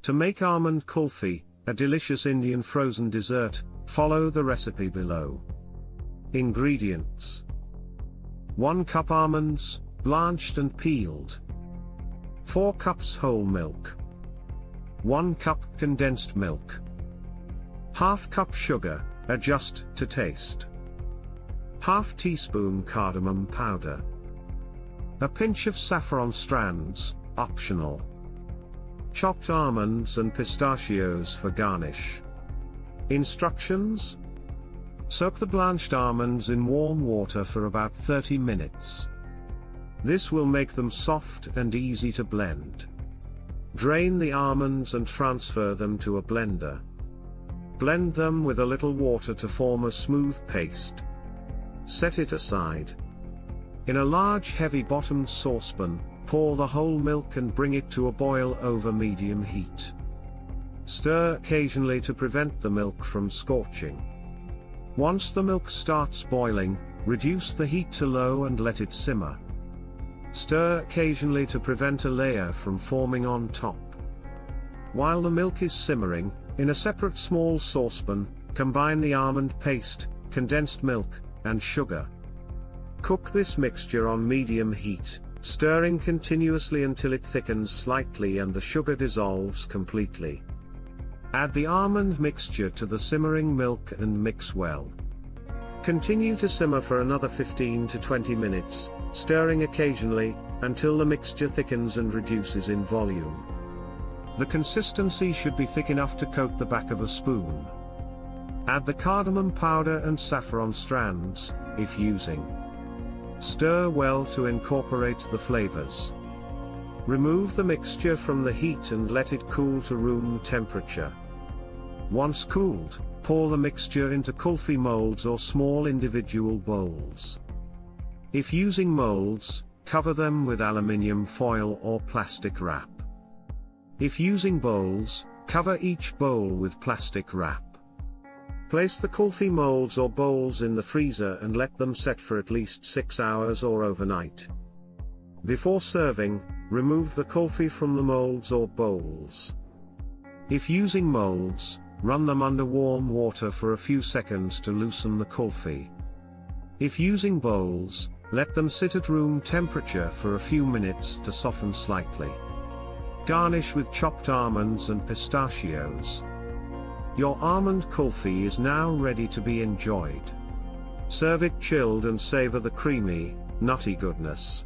To make almond kulfi, a delicious Indian frozen dessert, follow the recipe below. Ingredients: 1 cup almonds, blanched and peeled. 4 cups whole milk. 1 cup condensed milk. ½ cup sugar, adjust to taste. ½ teaspoon cardamom powder. A pinch of saffron strands, optional. Chopped almonds and pistachios for garnish. Instructions: soak the blanched almonds in warm water for about 30 minutes. This will make them soft and easy to blend. Drain the almonds and transfer them to a blender. Blend them with a little water to form a smooth paste. Set it aside. In a large heavy-bottomed saucepan, pour the whole milk and bring it to a boil over medium heat. Stir occasionally to prevent the milk from scorching. Once the milk starts boiling, reduce the heat to low and let it simmer. Stir occasionally to prevent a layer from forming on top. While the milk is simmering, in a separate small saucepan, combine the almond paste, condensed milk, and sugar. Cook this mixture on medium heat, stirring continuously until it thickens slightly and the sugar dissolves completely. Add the almond mixture to the simmering milk and mix well. Continue to simmer for another 15 to 20 minutes, stirring occasionally, until the mixture thickens and reduces in volume. The consistency should be thick enough to coat the back of a spoon. Add the cardamom powder and saffron strands, if using. Stir well to incorporate the flavors. Remove the mixture from the heat and let it cool to room temperature. Once cooled, pour the mixture into kulfi molds or small individual bowls. If using molds, cover them with aluminium foil or plastic wrap. If using bowls, cover each bowl with plastic wrap. Place the kulfi molds or bowls in the freezer and let them set for at least 6 hours or overnight. Before serving, remove the kulfi from the molds or bowls. If using molds, run them under warm water for a few seconds to loosen the kulfi. If using bowls, let them sit at room temperature for a few minutes to soften slightly. Garnish with chopped almonds and pistachios. Your almond kulfi is now ready to be enjoyed. Serve it chilled and savor the creamy, nutty goodness.